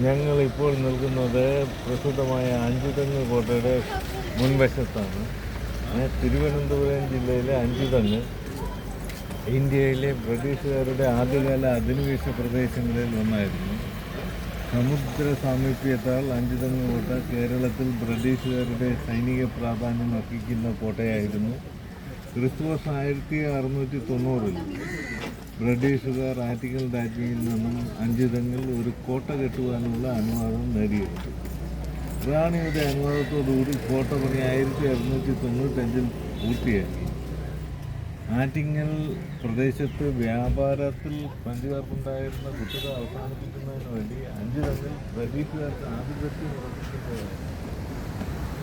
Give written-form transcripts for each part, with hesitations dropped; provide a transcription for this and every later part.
ഞങ്ങളിപ്പോൾ നിൽക്കുന്നത് പ്രസിദ്ധമായ അഞ്ചുതെങ്ങ് കോട്ടയുടെ മുൻവശത്താണ്. തിരുവനന്തപുരം ജില്ലയിലെ അഞ്ചുതെങ്ങ് ഇന്ത്യയിലെ ബ്രിട്ടീഷുകാരുടെ ആദ്യകാല അധിനിവേശ പ്രദേശങ്ങളിൽ ഒന്നായിരുന്നു. സമുദ്ര സാമീപ്യത്താൽ അഞ്ചുതെങ്ങ് കോട്ട കേരളത്തിൽ ബ്രിട്ടീഷുകാരുടെ സൈനിക പ്രാധാന്യം അർഹിക്കുന്ന കോട്ടയായിരുന്നു. ക്രിസ്തുവർഷം 1690 ബ്രിട്ടീഷുകാർ ആറ്റിങ്ങൽ രാജ്ഞിയിൽ നിന്നും അഞ്ചുതെങ്ങിൽ ഒരു കോട്ട കെട്ടുവാനുള്ള അനുവാദം നേടിയെടുത്തു. റാണിയുടെ അനുവാദത്തോടുകൂടി കോട്ട പണി 1695 പൂർത്തിയാക്കി. ആറ്റിങ്ങൽ പ്രദേശത്ത് വ്യാപാരത്തിൽ ഫ്രഞ്ചുകാർക്കുണ്ടായിരുന്ന കുത്തക അവസാനിപ്പിക്കുന്നതിന് വേണ്ടി അഞ്ചുതെങ്ങിൽ ബ്രിട്ടീഷുകാർക്ക് ആധിപത്യം ഉറപ്പിക്കുന്നതായിരുന്നു.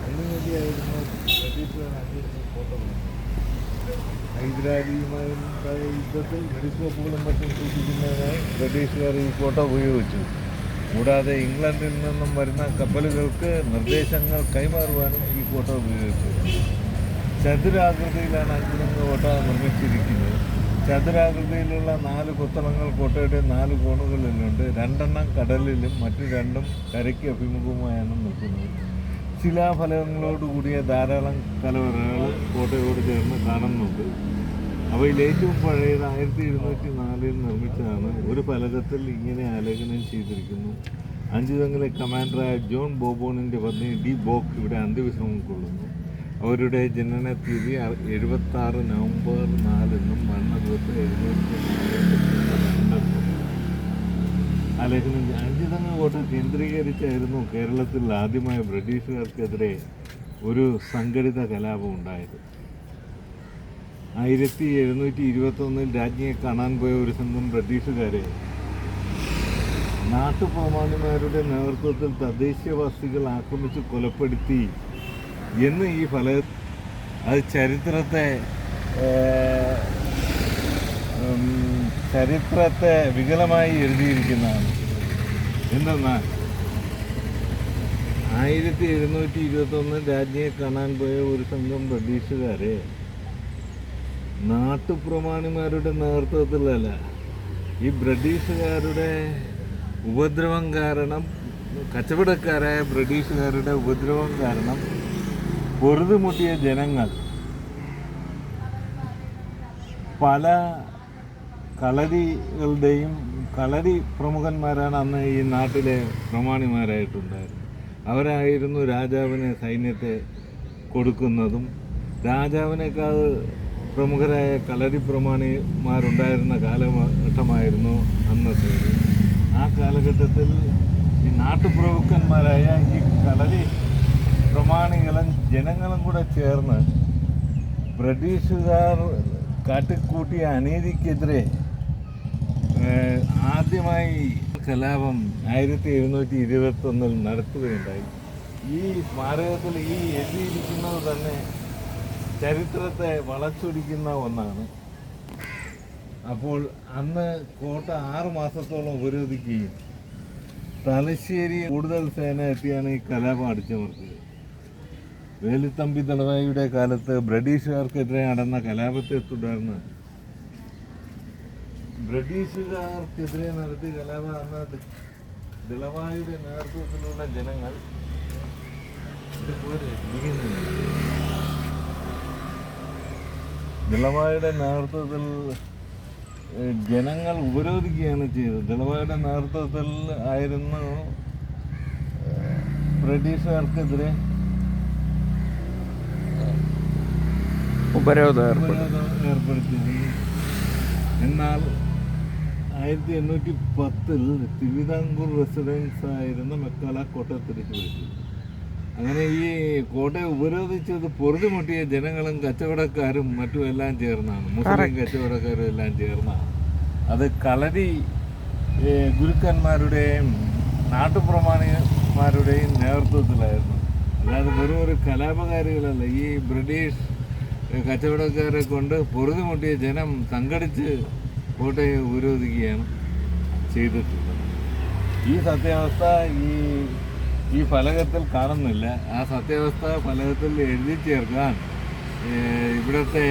അതിനുവേണ്ടിയായിരുന്നു ബ്രിട്ടീഷുകാർ അഞ്ചുതെങ്ങിൽ കോട്ട പണി. ഹൈദരാലിയുമായുണ്ടായ യുദ്ധത്തിൽ വെടിക്കോപ്പുകളും മറ്റും സൂക്ഷിക്കുന്നതിനായി ബ്രിട്ടീഷുകാർ ഈ കോട്ട ഉപയോഗിച്ചു. കൂടാതെ ഇംഗ്ലണ്ടിൽ നിന്നും വരുന്ന കപ്പലുകൾക്ക് നിർദ്ദേശങ്ങൾ കൈമാറുവാനും ഈ കോട്ട ഉപയോഗിച്ചു. ചതുരാകൃതിയിലാണ് അഞ്ചുതെങ്ങ് കോട്ട നിർമ്മിച്ചിരിക്കുന്നത്. ചതുരാകൃതിയിലുള്ള 4 കൊത്തളങ്ങൾ കോട്ടയുടെ 4 കോണുകളിലുണ്ട്. 2 കടലിലും മറ്റു 2 കരയ്ക്ക് അഭിമുഖമായാണ് നിൽക്കുന്നത്. ശിലാഫലകങ്ങളോടുകൂടിയ ധാരാളം കലവറകൾ കോട്ടയോട് ചേർന്ന് കാണുന്നുണ്ട്. അവയിൽ ഏറ്റവും പഴയത് 1704 നിർമ്മിച്ചതാണ്. ഒരു ഫലകത്തിൽ ഇങ്ങനെ ആലേഖനം ചെയ്തിരിക്കുന്നു: അഞ്ചുതെങ്ങിലെ കമാൻഡറായ ജോൺ ബോബോണിൻ്റെ പത്നി ഡി ബോക്ക് ഇവിടെ അന്ത്യവിശ്രമം കൊള്ളുന്നു. അവരുടെ ജനന തീയതി 76 നവംബർ 4 മരണദിവസം 702 ആലേഖനം. അഞ്ചുതെങ്ങ് കോട്ട കേന്ദ്രീകരിച്ചായിരുന്നു കേരളത്തിൽ ആദ്യമായി ബ്രിട്ടീഷുകാർക്കെതിരെ ഒരു സംഘടിത കലാപം ഉണ്ടായത്. 1721 രാജ്ഞിയെ കാണാൻ പോയ ഒരു സംഘം ബ്രിട്ടീഷുകാരെ നാട്ടുപ്രമാണിമാരുടെ നേതൃത്വത്തിൽ തദ്ദേശീയവാസികൾ ആക്രമിച്ച് കൊലപ്പെടുത്തി എന്ന് ഈ അത് ചരിത്രത്തെ വികലമായി എഴുതിയിരിക്കുന്നതാണ്. എന്തെന്നാൽ 1721 രാജ്ഞിയെ കാണാൻ പോയ ഒരു സംഘം ബ്രിട്ടീഷുകാരെ നാട്ടുപ്രമാണിമാരുടെ നേതൃത്വത്തിലല്ല, ഈ ബ്രിട്ടീഷുകാരുടെ ഉപദ്രവം കാരണം, കച്ചവടക്കാരായ ബ്രിട്ടീഷുകാരുടെ ഉപദ്രവം കാരണം പൊറുതുമുട്ടിയ ജനങ്ങൾ പല കളരികളുടെയും കളരി പ്രമുഖന്മാരാണ് അന്ന് ഈ നാട്ടിലെ പ്രമാണിമാരായിട്ടുണ്ടായിരുന്നത്. അവരായിരുന്നു രാജാവിന് സൈന്യത്തെ കൊടുക്കുന്നതും. രാജാവിനേക്കാൾ പ്രമുഖരായ കളരി പ്രമാണിമാരുണ്ടായിരുന്ന കാലഘട്ടമായിരുന്നു അന്നത്തെ. ആ കാലഘട്ടത്തിൽ ഈ നാട്ടുപ്രഭുക്കന്മാരായ ഈ കളരി പ്രമാണികളും ജനങ്ങളും കൂടെ ചേർന്ന് ബ്രിട്ടീഷുകാർ കാട്ടിക്കൂട്ടിയ അനീതിക്കെതിരെ ആദ്യമായി കലാപം 1721 നടത്തുകയുണ്ടായി. ഈ സ്മാരകത്തിൽ ഈ എഴുതിയിരിക്കുന്നത് തന്നെ ചരിത്രത്തെ വളച്ചൊടിക്കുന്ന ഒന്നാണ്. അപ്പോൾ അന്ന് കോട്ട 6 മാസത്തോളം ഉപരോധിക്കുകയും തലശ്ശേരി കൂടുതൽ സേന എത്തിയാണ് ഈ കലാപം അടിച്ചമർത്തിയത്. വേലുത്തമ്പി ദളവായിയുടെ കാലത്ത് ബ്രിട്ടീഷുകാർക്കെതിരെ നടന്ന കലാപത്തെ തുടർന്ന് ബ്രിട്ടീഷുകാർക്കെതിരെ നടത്തിയ കലാപം അന്ന് ദളവായിയുടെ നേതൃത്വത്തിലുള്ള ജനങ്ങൾ ദളവായുടെ നേതൃത്വത്തിൽ ജനങ്ങൾ ഉപരോധിക്കുകയാണ് ചെയ്തത്. ദളവായുടെ നേതൃത്വത്തിൽ ആയിരുന്നു ബ്രിട്ടീഷുകാർക്കെതിരെ ഉപരോധം ഏർപ്പെടുത്തിയത്. എന്നാൽ 1810 തിരുവിതാംകൂർ റെസിഡൻസ് ആയിരുന്ന മെക്കാല കോട്ട തിരിച്ചു പിടിച്ചു. അങ്ങനെ ഈ കോട്ടയെ ഉപരോധിച്ചത് പൊറുതുമുട്ടിയ ജനങ്ങളും കച്ചവടക്കാരും മറ്റും എല്ലാം ചേർന്നാണ്. മുസ്ലിം കച്ചവടക്കാരും എല്ലാം ചേർന്നാണ്. അത് കളരി ഗുരുക്കന്മാരുടെയും നാട്ടുപ്രമാണിമാരുടെയും നേതൃത്വത്തിലായിരുന്നു. അല്ലാതെ വെറും ഒരു കലാപകാരികളല്ല. ഈ ബ്രിട്ടീഷ് കച്ചവടക്കാരെ കൊണ്ട് പൊറുതുമുട്ടിയ ജനം സംഘടിച്ച് കോട്ടയെ ഉപരോധിക്കുകയാണ് ചെയ്തിട്ടുള്ളത്. ഈ സത്യാവസ്ഥ ഈ ഫലകത്തിൽ കാണുന്നില്ല. ആ സത്യാവസ്ഥ ഫലകത്തിൽ എഴുതി ചേർക്കാൻ ഇവിടുത്തെ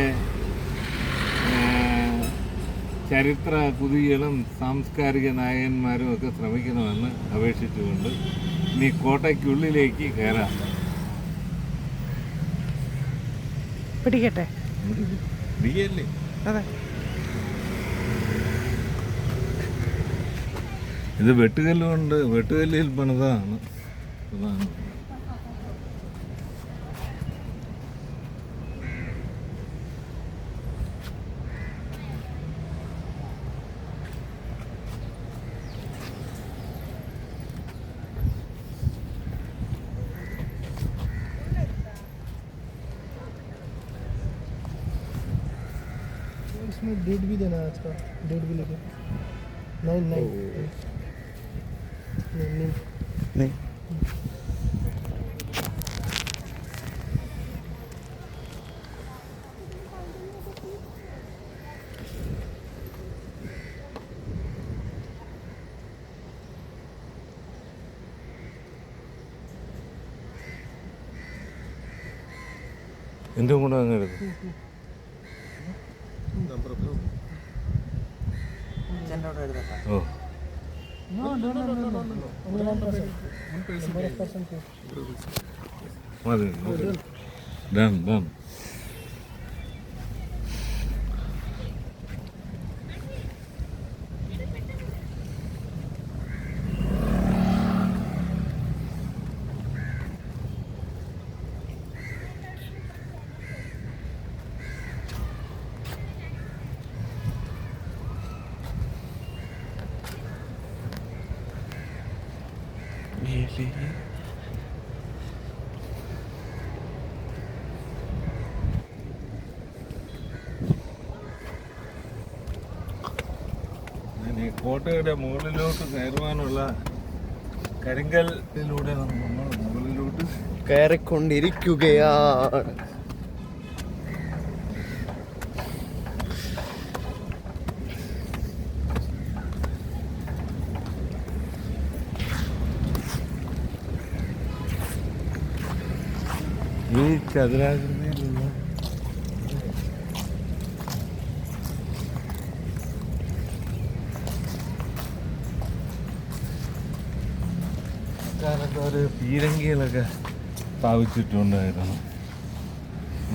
ചരിത്ര കുതികളും സാംസ്കാരിക നായകന്മാരും ഒക്കെ ശ്രമിക്കണമെന്ന് അപേക്ഷിച്ചുകൊണ്ട് ഇനി കോട്ടയ്ക്കുള്ളിലേക്ക് കയറാം. പിടിക്കട്ടെ? പിടിക്കല്ലേ? അതെ. ഇത് വെട്ടുകല്ലുകൊണ്ട് വെട്ടുകല്ലിൽ പണിതാണ്. അതാണ് इसमें डेट भी देना है आज का, डेट भी लिखे 9/9 नहीं എൻ്റെ കൂടെ അങ്ങ് എടുക്കും. ഓ മതി. Done done. ഈ കോട്ടയുടെ മുകളിലോട്ട് കയറുവാനുള്ള കരിങ്കല്ലിലൂടെ നമ്മൾ മുകളിലോട്ട് കയറിക്കൊണ്ടിരിക്കുകയാണ്. ഈ ചതുരാകൃതിയിലുള്ള കാലത്ത് ഒരു പീരങ്കികളൊക്കെ സ്ഥാപിച്ചിട്ടുണ്ടായിരുന്നു.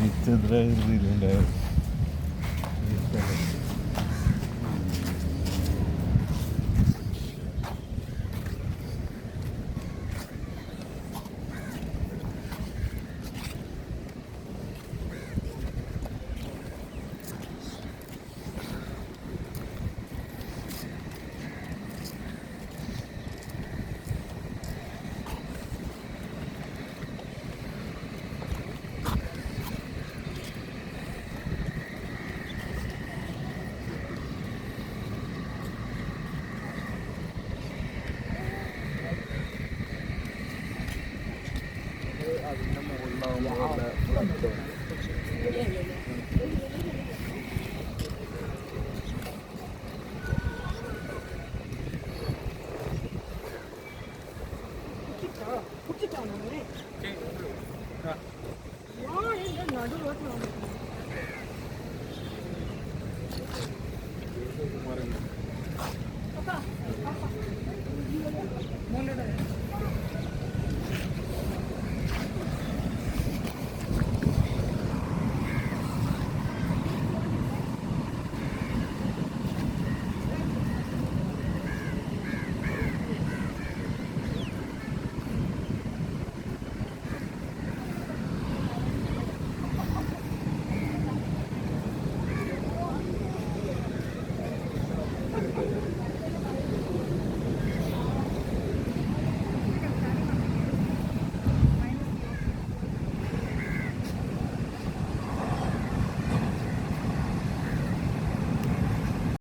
ഈ ചതുരാകൃതിയിലുണ്ടായിരുന്നു ഈ സ്ഥലം. 붙였잖아 그래.